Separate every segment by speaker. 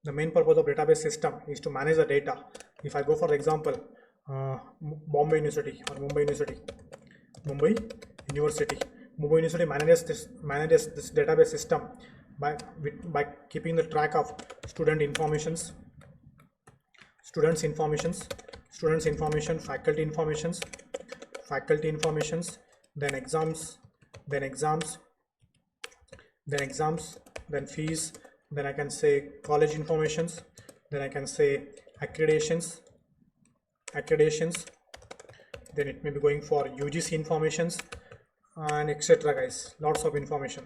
Speaker 1: The main purpose of database system is to manage the data. If I go for example, Bombay University or Mumbai University, Mumbai University manages this database system by keeping the track of students information, faculty informations, then exams, then fees, then I can say college informations, then I can say accreditations, then it may be going for UGC informations and etc. guys, lots of information.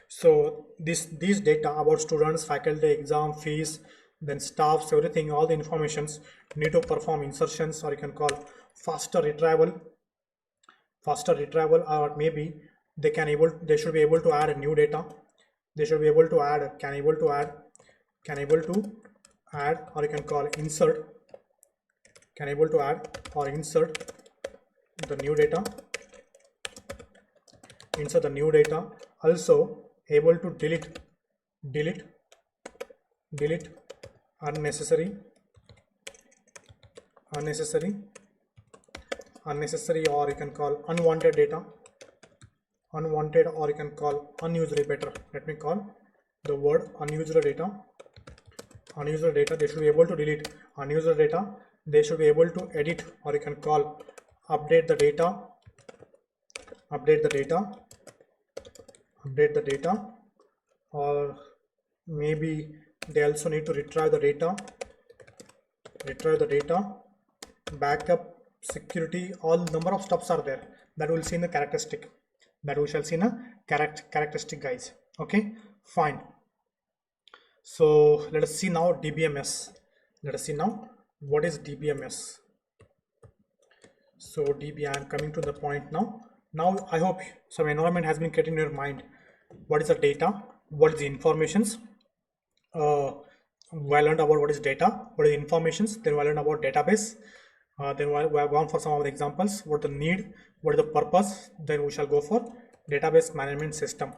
Speaker 1: So these data about students, faculty, exam, fees, then staffs, everything, all the informations need to perform insertions, or you can call faster retrieval, or maybe they should be able to add new data. They should be able to add, or you can call insert, the new data, insert the new data, also able to delete unnecessary, or you can call unwanted data, or you can call unused better. Let me call the word unused data. They should be able to delete unused data. They should be able to edit, or you can call update the data, or maybe they also need to retrieve the data, backup, security, all number of stuffs are there that we'll see in the characteristic, guys. Okay, fine. So let us see now DBMS. What is DBMS. So I am coming to the point now. I hope some environment has been created in your mind. What is the data? What is the informations? We learned about what is data, what is informations, then we learned about database, then we have gone for some of the examples, what the need, what is the purpose, then we shall go for database management system.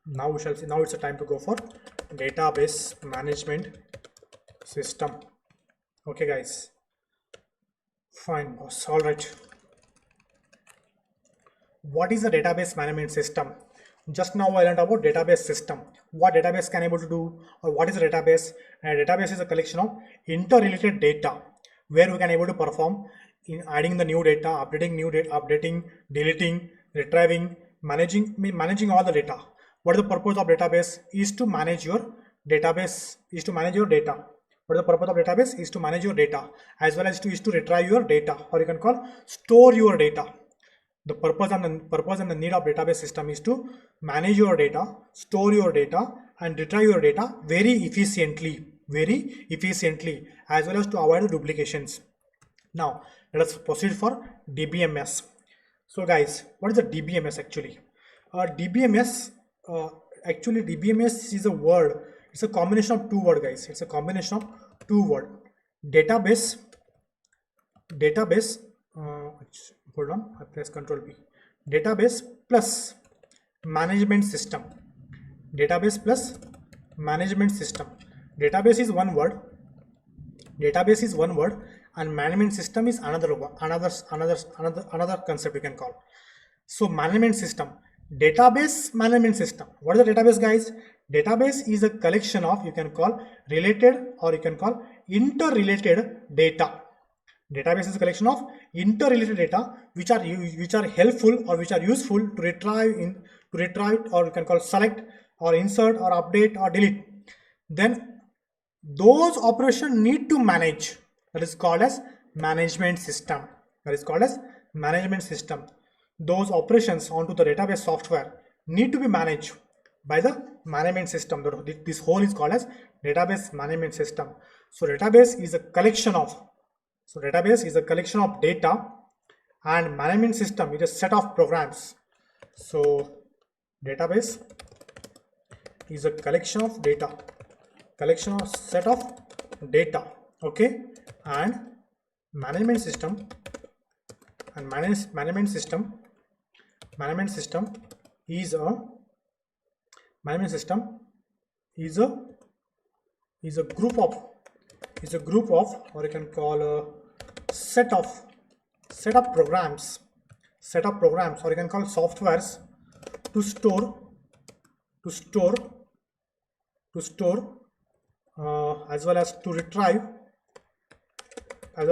Speaker 1: Now we shall see, now it's the time to go for database management system. Okay guys, fine boss. All right, what is the database management system? Just now I learned about database system, what database can able to do, or what is a database. A database is a collection of interrelated data where we can able to perform in adding the new data, updating, deleting, retrieving, managing all the data. What is the purpose of database? Is to manage your data. What is the purpose of database? Is to manage your data, as well as to retrieve your data, or you can call store your data. The purpose and the need of database system is to manage your data, store your data, and retrieve your data very efficiently, as well as to avoid the duplications. Now let us proceed for DBMS. So guys, what is the DBMS actually? DBMS is a word. It's a combination of two words, guys. It's a combination of two words. Database. Hold on, I press Control B. Database plus management system. Database plus management system. Database is one word. And management system is another concept you can call. So management system, database management system. What is the database, guys? Database is a collection of, you can call related, or you can call interrelated data. Database is a collection of interrelated data which are helpful or which are useful to retrieve, or you can call select or insert or update or delete. Then those operations need to manage. That is called as management system. Those operations onto the database software need to be managed by the management system. This whole is called as database management system. So database is a collection of data, and management system is a set of programs. So database is a collection of set of data. Okay, and management system is a is a group of, or you can call a set of programs, or you can call softwares to store to store to store as well as to retrieve, as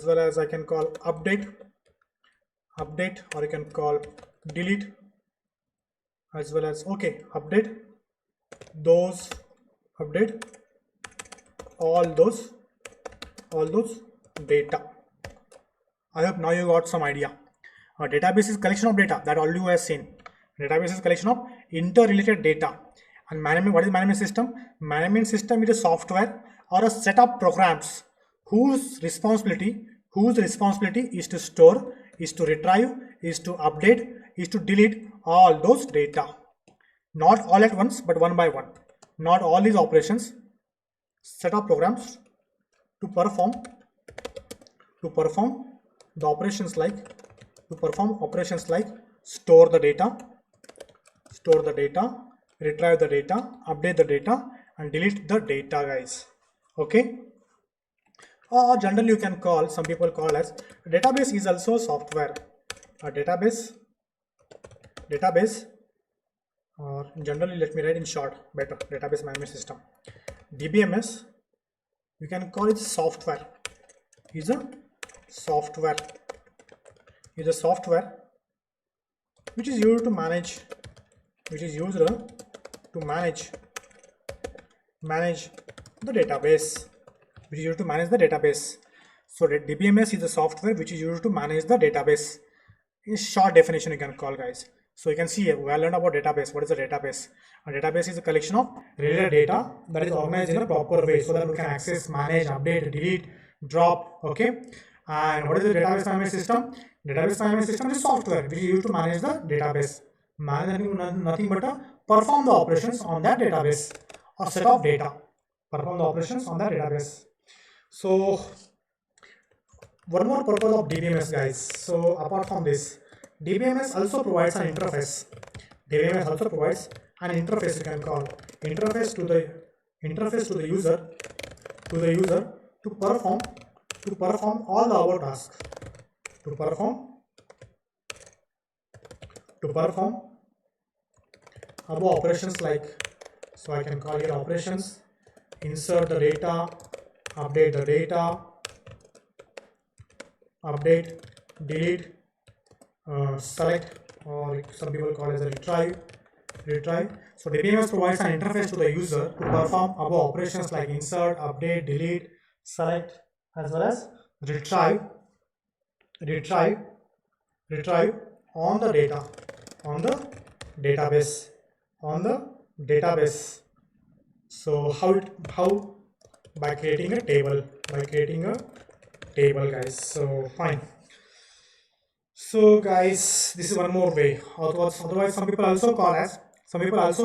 Speaker 1: well as I can call update, or you can call delete, as well as update all those data. I hope now you got some idea. A database is collection of data, that all you have seen. Database is collection of interrelated data. And management, what is management system? Management system is a software or a set of programs whose responsibility is to store, is to retrieve, is to update, is to delete all those data. Not all at once, but one by one. Not all these operations. Set of programs to perform the operations like store the data, retrieve the data, update the data, and delete the data, guys. Okay. Or generally you can call, some people call as database is also software. A database, or generally let me write in short better, database management system. DBMS, you can call it software. Is a software which is used to manage, the database, So DBMS is a software which is used to manage the database. In short definition you can call, guys. So you can see we have learned about database. What is a database? A database is a collection of related data that is organized in a proper way so that we can access, manage, update, delete, drop. Okay. And what is the database management system? Database management system is software which is used to manage the database. Nothing but perform the operations on that database or set of data. Perform the operations on that database. So one more purpose of DBMS, guys. So apart from this, DBMS also provides an interface. DBMS also provides an interface, you can call interface to the user to perform all our tasks. To perform above operations like, so I can call here operations: insert the data, update the data, update, delete, select, or some people call it as a retrieve. So DBMS provides an interface to the user to perform above operations like insert, update, delete, select, as well as retrieve on the data, on the database. So how by creating a table, guys. So fine. So guys, this is one more way. Otherwise some people also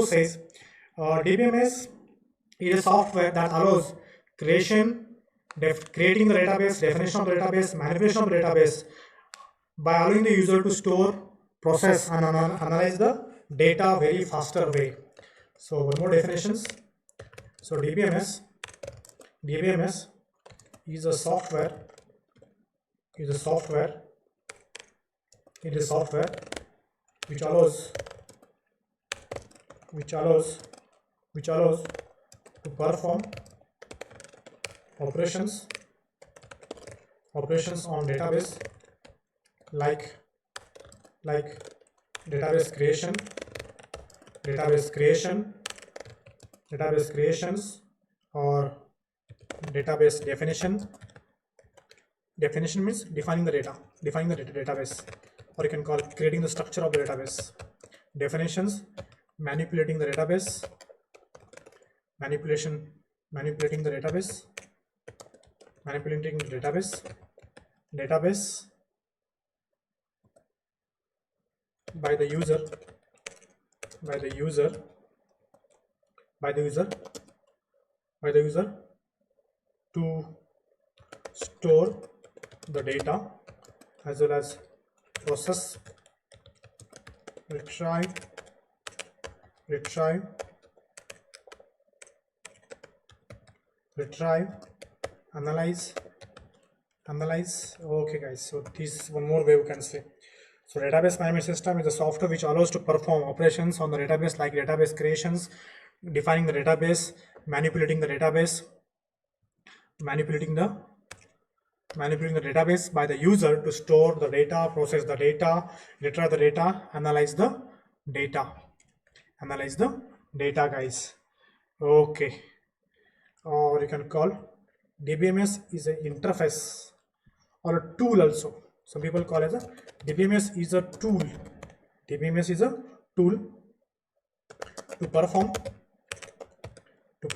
Speaker 1: says DBMS is a software that allows creating the database, definition of the database, manipulation of the database by allowing the user to store, process, and analyze the data very faster way. So one more definitions. So DBMS is a software which allows to perform operations on database like database creations, or database definition. Definition means defining the database, or you can call creating the structure of the database. Definitions: manipulating the database, manipulating the database, database by the user to store the data as well as process, retrieve, retrieve, analyze. Okay guys, so this one more way we can say. So database management system is a software which allows to perform operations on the database like database creations, defining the database, manipulating the database, manipulating the database by the user to store the data, process the data, retrieve the data, analyze the data guys. Okay, or you can call DBMS is an interface or a tool also. Some people call as a DBMS is a tool. DBMS is a tool to perform the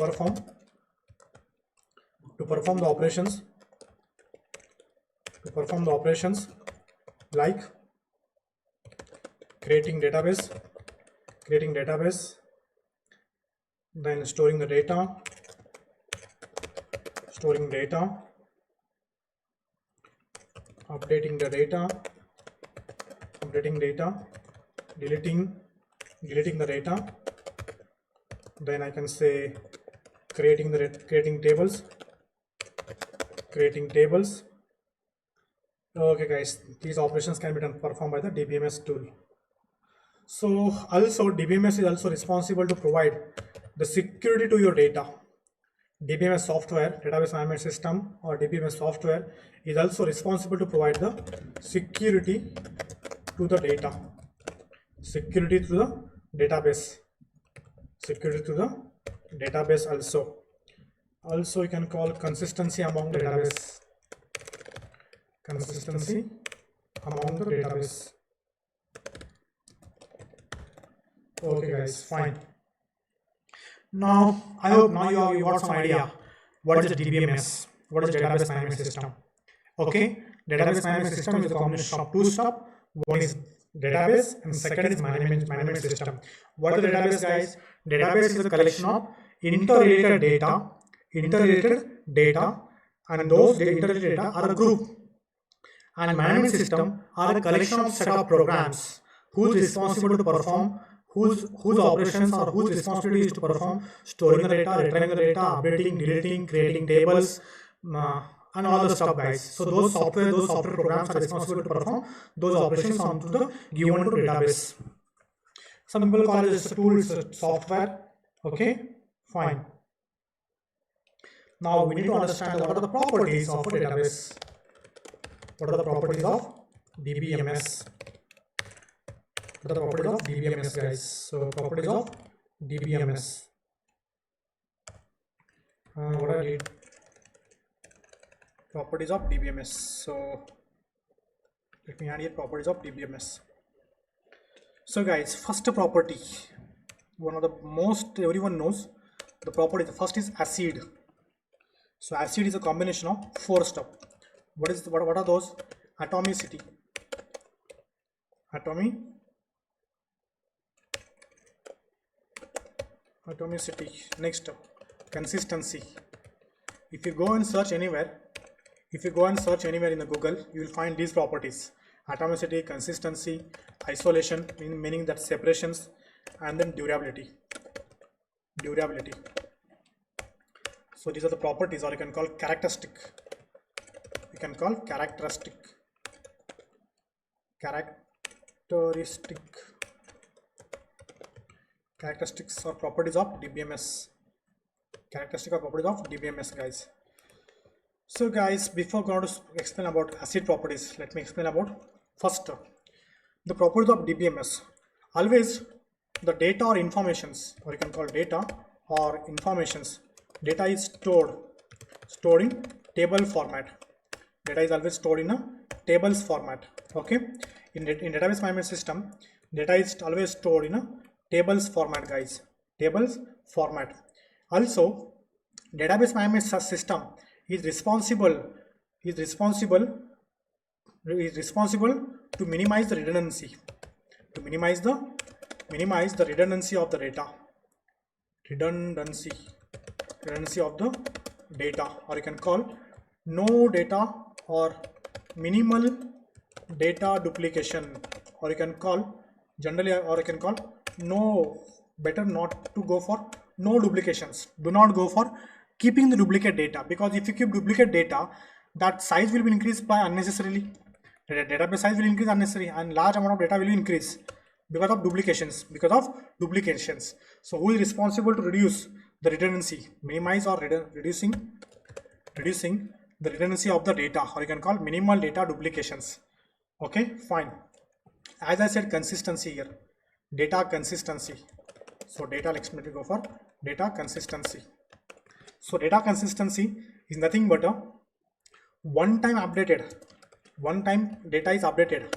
Speaker 1: operations like creating database, then storing the data, updating data, deleting the data, then I can say creating tables. Okay guys, these operations can be performed by the DBMS tool. So also DBMS is also responsible to provide the security to your data. DBMS software, database management system, or DBMS software is also responsible to provide the security to the data, security to the database, also you can call consistency among the database, Okay guys, fine. Now I hope now you got some idea what is a DBMS, what is database management system. Okay, database management system is a combination of two stuff. One is database and second is management system. What is the database guys? Database is a collection of interrelated data, and those interrelated data are a group, and management system are a collection of set of programs whose responsible to perform whose operations or whose responsibility is to perform storing the data, retrieving the data, updating, deleting, creating tables, and all the stuff guys. So those software programs are responsible to perform those operations onto the given to database. Some people call it as a tool, it's a software. Okay, fine. Now we need to understand what are the properties of a database. What are the properties of DBMS? What are the properties of DBMS guys? So properties of DBMS. What I did? Properties of DBMS. So let me add here properties of DBMS. So guys, first property, one of the most everyone knows, the property, the first is ACID. So ACID is a combination of four stuff. What are those? Atomicity, next consistency. If you go and search anywhere in the Google, you will find these properties: atomicity, consistency, isolation, meaning that separations, and then durability. So these are the properties, or you can call characteristic. Characteristics or properties of DBMS. Guys. So guys, before going to explain about ACID properties, let me explain about first the properties of DBMS. Always the data or informations, or you can call data or informations. Data is stored in table format. Data is always stored in a tables format. Okay, in database management system, data is always stored in a tables format guys. Also, database management system is responsible to minimize the redundancy, of the data, or you can call no data or minimal data duplication, or you can call no, better not to go for no duplications. Do not go for keeping the duplicate data, because if you keep duplicate data, that size will be increased by unnecessarily. The database size will increase unnecessarily, and large amount of data will increase because of duplications. So who is responsible to reduce the redundancy, minimize or reducing the redundancy of the data, or you can call minimal data duplications. Okay, fine. As I said, consistency here, data consistency. So data, let me go for data consistency. So data consistency is nothing but a one time data is updated.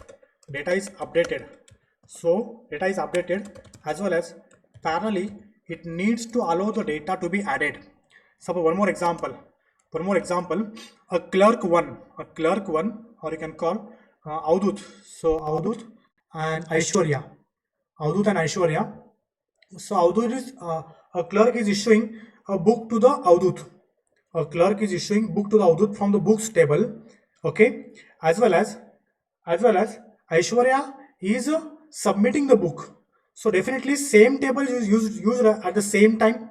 Speaker 1: So data is updated, as well as parallelly it needs to allow the data to be added. Suppose one more example, a clerk one, or you can call Avadut. So Avadut and Aishwarya. So Avadut is a clerk is issuing a book to the Avadut. From the books table. Okay, as well as Aishwarya is submitting the book. So definitely same table is used at the same time.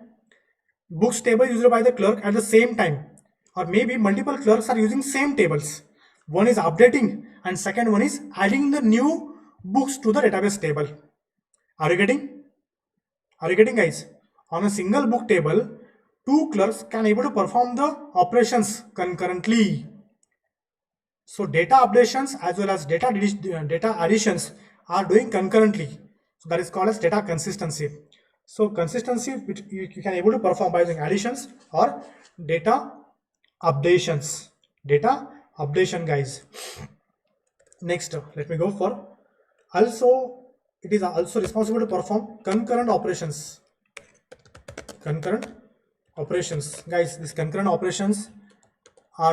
Speaker 1: Books table used by the clerk at the same time, or maybe multiple clerks are using same tables. One is updating and second one is adding the new books to the database table. Are you getting guys? On a single book table, two clerks can able to perform the operations concurrently. So data updations as well as data additions are doing concurrently. So that is called as data consistency. So consistency which you can able to perform by using additions or data updations. Data updation, guys. Next, let me go for also. It is also responsible to perform concurrent operations. Guys. These concurrent operations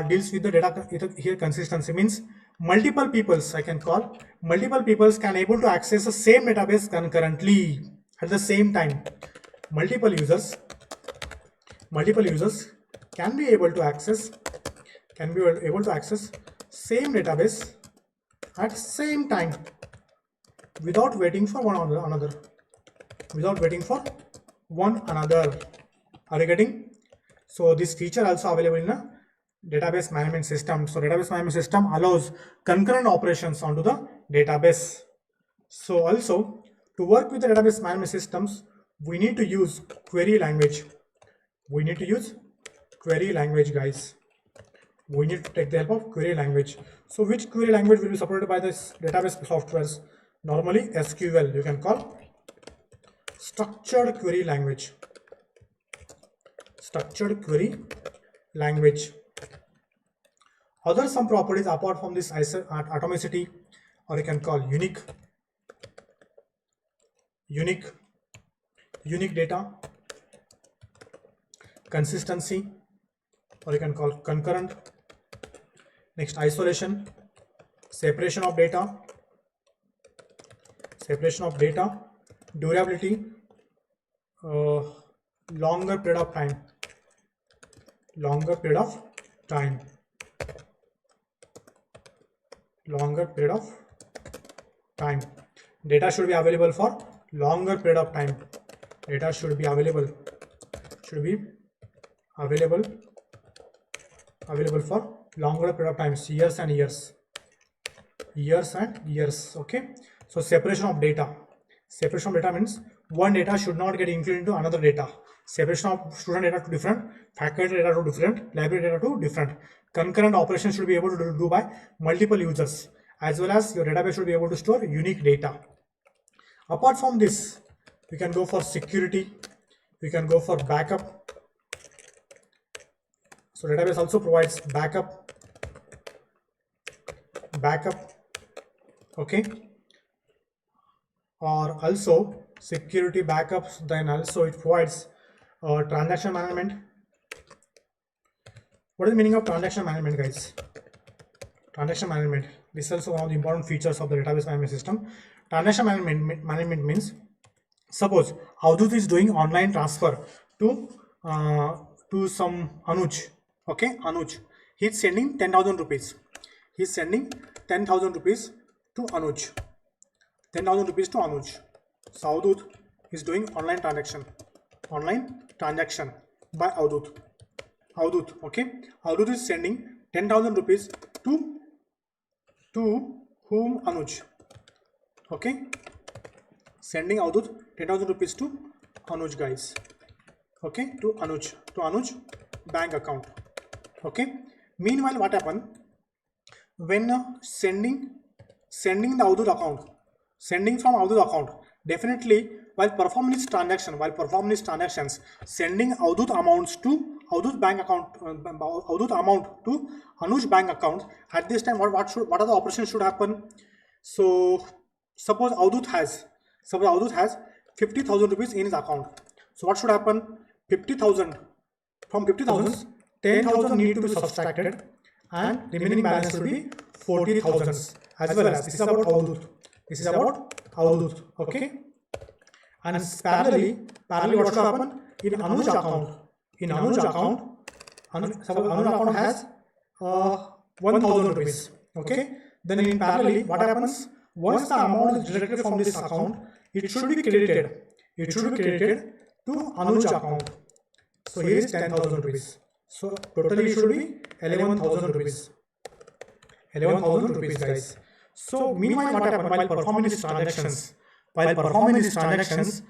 Speaker 1: deals with the data. Here consistency means multiple peoples, I can call multiple peoples can able to access the same database concurrently at the same time. Multiple users can be able to access same database at same time without waiting for one another. Are you getting? So this feature also available in a database management system. So database management system allows concurrent operations onto the database. So also to work with the database management systems, we need to use query language. Guys. We need to take the help of query language. So which query language will be supported by this database softwares? Normally SQL, you can call structured query language. Other some properties apart from this atomicity, or you can call unique data, consistency, or you can call concurrent. Next, isolation, separation of data, durability, longer period of time. Longer period of time. Data should be available for longer period of time. Data should be available for longer period of time, years and years. Okay. So separation of data means one data should not get included into another data. Separation of student data to different, faculty data to different, library data to different. Concurrent operations should be able to do by multiple users, as well as your database should be able to store unique data. Apart from this, we can go for security, we can go for backup. So database also provides backup. Okay, or also security backups. Then also it provides transaction management. What is the meaning of transaction management, guys? Transaction management, this is also one of the important features of the database management system. Transaction management means, suppose Avadut is doing online transfer to some Anuj. Okay, Anuj, he's sending 10,000 rupees. He's sending 10,000 rupees to Anuj. 10,000 rupees to Anuj. So Avadut is doing online transaction by Avadut. Avadut. Okay, Avadut is sending 10,000 rupees to whom? Anuj. Okay, sending Avadut 10,000 rupees to Anuj, guys. Okay, to Anuj bank account. Okay, meanwhile what happened when sending the Avadut account, sending from Avadut account, definitely while performing this transactions, sending Avadut amounts to Avadut bank account, Avadut amount to Anuj bank account. At this time, what are the operations should happen? So suppose Avadut has 50,000 rupees in his account. So what should happen? 50,000, from 50,000, 10,000 need to be subtracted, and remaining balance will be 40,000 as well as. This is about Avadut. Okay, and parallelly what should happen in Anuj account? Suppose Anuj account has 1,000 rupees. Okay, then in parallelly what happens? Once the amount is deducted from this account, it should be credited to Anuj account. So here is 10,000 rupees. So totally it should be 11,000 rupees. 11,000 rupees, guys. So meanwhile what happened while performing these transactions?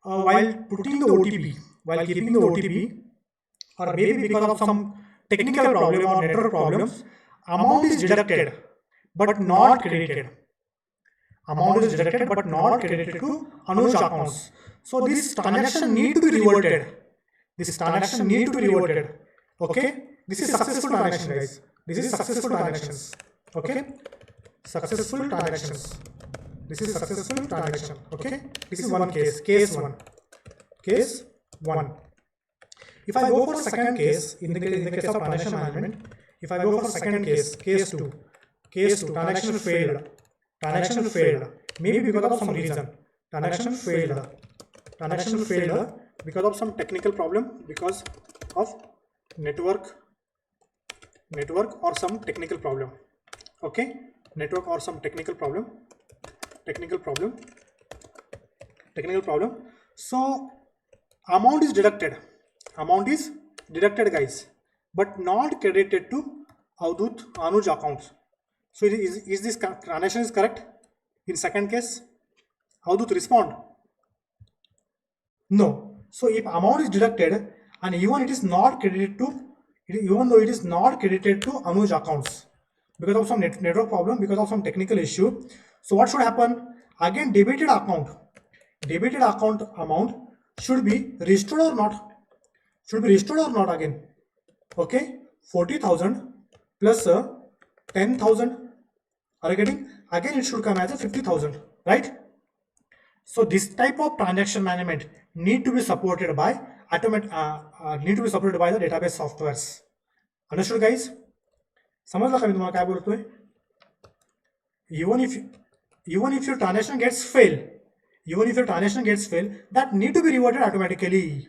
Speaker 1: While putting the OTP, while keeping the OTP, or maybe because of some technical problem or network problems, amount is deducted but not credited. Amount is deducted but not credited to Anuj accounts. So this transaction need to be reverted. Okay, this is successful transaction, guys. This is successful transactions. Okay, successful transactions. This is successful transaction. Okay, this is one case. Case one. If I go for second case, in the case of transaction management, if I go for second case, case two, transaction failed. Maybe because of some reason. Transaction failed because of some technical problem, because of network or some technical problem. Okay, network or some technical problem. So amount is deducted, guys, but not credited to Anuj accounts. So is this transaction is correct? In second case, Avadut respond? No. So if amount is deducted and even it is not credited to, even though it is not credited to Anuj accounts because of some network problem, because of some technical issue, so what should happen? Again, debited account amount should be restored or not? Again? Okay, 40,000 plus 10,000. Are you getting? Again, it should come as a 50,000, right? So this type of transaction management need to be supported by the database softwares. Understood, guys? समझला का मैं तुम्हारा क्या बोलते हैं? Even if your transaction gets fail, that need to be reverted automatically.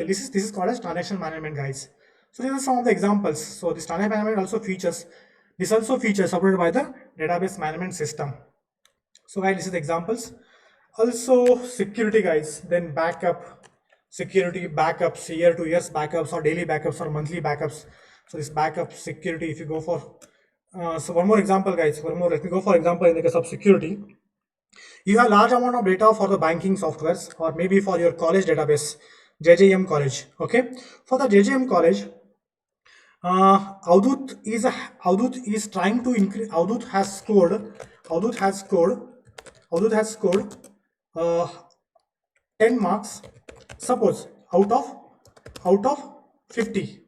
Speaker 1: This is called as transaction management, guys. So these are some of the examples. So this transaction management also features supported by the database management system. So guys, this is the examples. Also security, guys. Then backup, security backups, year to years backups, or daily backups, or monthly backups. So this backup security, if you go for so one more example, guys. Let me go for example in the case of security. You have large amount of data for the banking softwares, or maybe for your college database, JJM college. Okay, for the JJM college, Avadut is trying to increase. Avadut has scored 10 marks, suppose out of 50,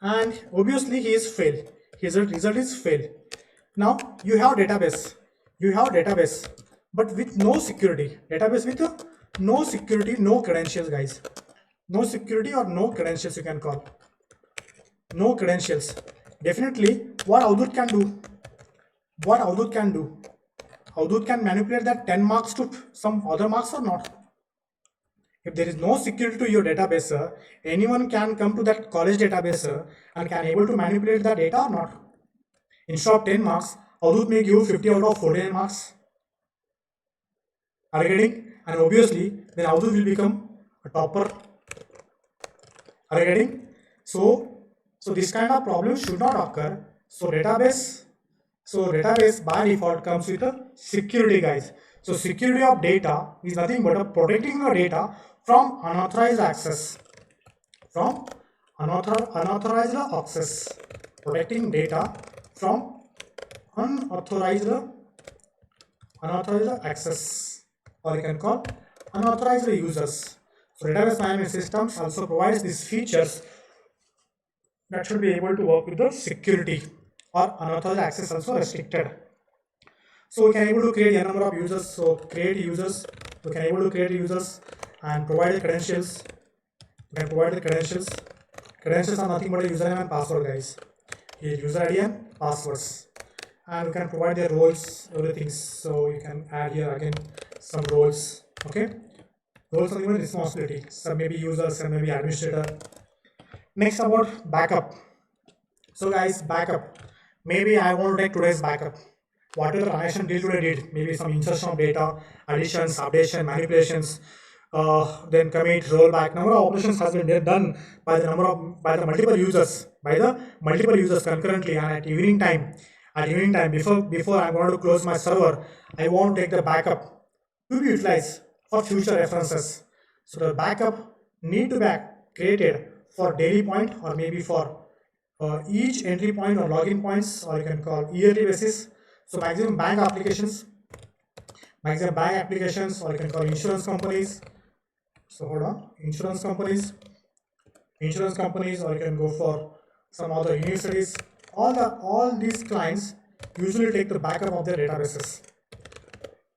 Speaker 1: and obviously he is fail. His result is fail. Now you have database, but with no security. Database with no security, no credentials, guys. No security or no credentials, you can call. No credentials. Definitely, what Avadut can do? Avadut can manipulate that 10 marks to some other marks or not. If there is no security to your database, anyone can come to that college database and can able to manipulate the data or not. Instead of 10 marks, Avadut may give 50 out of 49 marks. Are you getting? And obviously, then Avadut will become a topper. Are you getting? So this kind of problem should not occur. So database by default comes with a security, guys. So security of data is nothing but a protecting the data from unauthorized access. From unauthorized access. Protecting data from unauthorized access, or you can call unauthorized users. So database management systems also provides these features that should be able to work with the security, or unauthorized access also restricted. So we can able to create a number of users. So create users, we can able to create users and provide the credentials. We can provide the credentials. Credentials are nothing but a username and password, guys. Here user ID and passwords. And we can provide their roles, everything. So you can add here again some roles. Okay, roles are given responsibility. Some maybe users, some maybe administrator. Next about backup. So guys, backup. Maybe I want to take today's backup. Whatever transaction till today did, maybe some insertion of data, additions, updation, manipulations, then commit, rollback. Number of operations has been done by the multiple users, concurrently, and at evening time. At evening time, before I want to close my server, I want to take the backup to be utilized for future references. So the backup need to be created for daily point, or maybe for each entry point or login points, or you can call yearly basis. So maximum bank applications, or you can call insurance companies. So hold on, insurance companies, or you can go for some other universities. All these clients usually take the backup of their databases.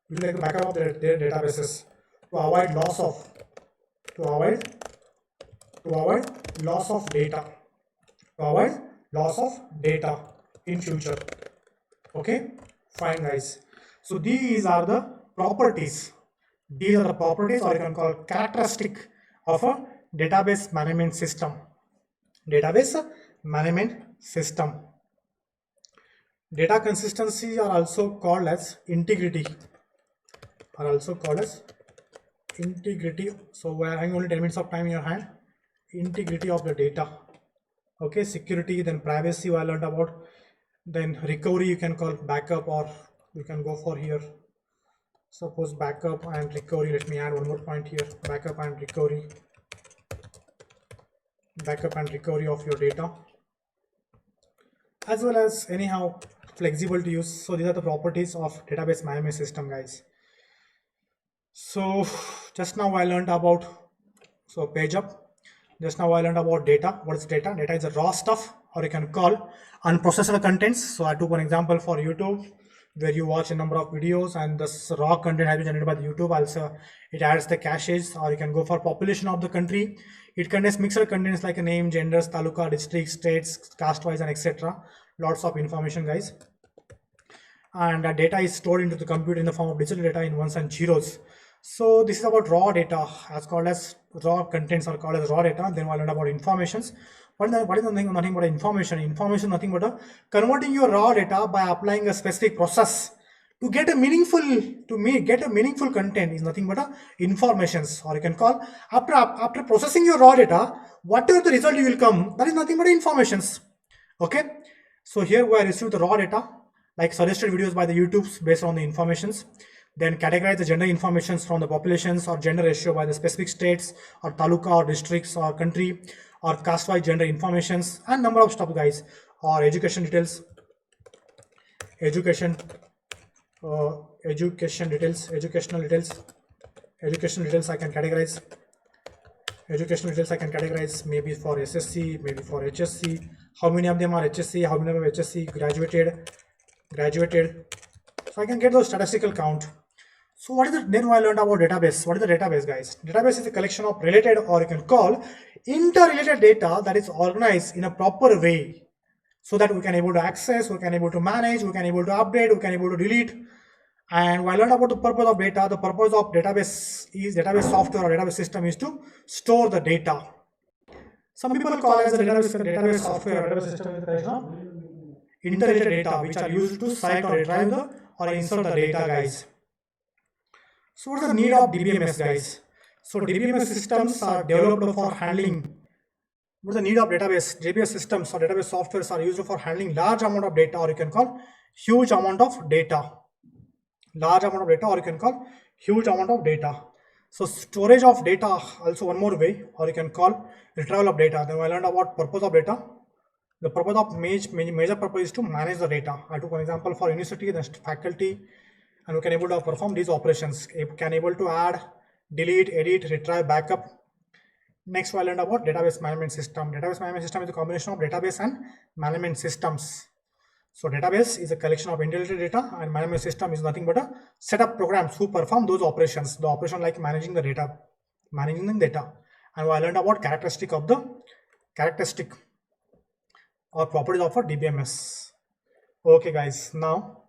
Speaker 1: Their databases to avoid loss of to avoid loss of data. To avoid loss of data in future. Okay, fine, guys. So these are the properties. These are the properties, or you can call characteristic of a database management system. Database management system. Data consistency are also called as integrity. So we are having only 10 minutes of time in your hand. Integrity of the data. Okay, security, then privacy I learned about. Then recovery, you can call backup, or you can go for here. Suppose backup and recovery. Let me add one more point here. Backup and recovery of your data, as well as anyhow flexible to use. So these are the properties of database management system, guys. So just now I learned about page up. Just now I learned about data. What is data? Data is a raw stuff, or you can call unprocessed contents. So I took one example for YouTube, where you watch a number of videos and this raw content has been generated by the YouTube. Also, it adds the caches, or you can go for population of the country. It contains mixed contents like a name, genders, taluka, districts, states, caste-wise, and etc. Lots of information, guys. And that data is stored into the computer in the form of digital data in ones and zeros. So this is about raw data, as called as raw contents, are called as raw data. Then we'll learn about informations. What is nothing but information? Information nothing but converting your raw data by applying a specific process to get a meaningful content is nothing but informations, or you can call after processing your raw data, whatever the result you will come, that is nothing but informations. Okay, so here we receive the raw data like suggested videos by the YouTubes based on the informations. Then categorize the gender informations from the populations or gender ratio by the specific states or taluka or districts or country or caste-wise gender informations and number of stuff, guys, or education details. Educational details I can categorize. Educational details I can categorize, maybe for SSC, maybe for HSC. How many of them are HSC? How many of them are HSC? Graduated. So I can get those statistical count. So what is it? Then I learned about database. What is the database, guys? Database is a collection of related, or you can call interrelated data that is organized in a proper way, so that we can able to access, we can able to manage, we can able to update, we can able to delete. And I learned about the purpose of data. The purpose of database software or database system is to store the data. Some people call as a database software or database system is a collection of interrelated data which are used to cite or retrieve or insert the data, guys. So what is the need of DBMS, guys? So DBMS systems are developed for handling What is the need of database? JBS systems or database softwares are used for handling large amount of data, or you can call huge amount of data. Large amount of data, or you can call huge amount of data. So storage of data, also one more way, or you can call retrieval of data. Then I learned about purpose of data. The purpose of major purpose is to manage the data. I took an example for university, the faculty, and we can able to perform these operations. We can able to add, delete, edit, retrieve, backup. Next, we learned about database management system. Database management system is a combination of database and management systems. So database is a collection of intelligent data, and management system is nothing but a set of programs who perform those operations. The operation like managing the data. And I learned about characteristic or properties of a DBMS. Okay, guys. Now,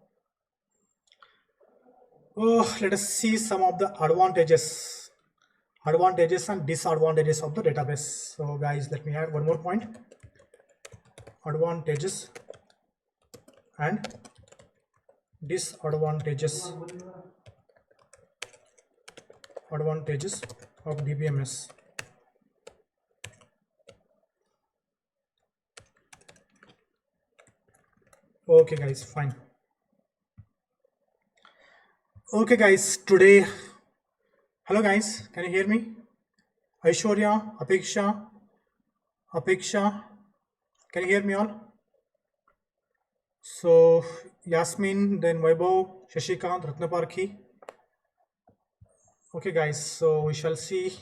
Speaker 1: let us see some of the advantages and disadvantages of the database. So, guys, let me add one more point. Advantages and disadvantages of DBMS. Okay, guys, fine. Okay, guys, today, hello guys, can you hear me? Aishwarya, Apeksha, can you hear me all? So Yasmin, then Vaibhav, Shashikant, Ratnaparki. Okay, guys, so we shall see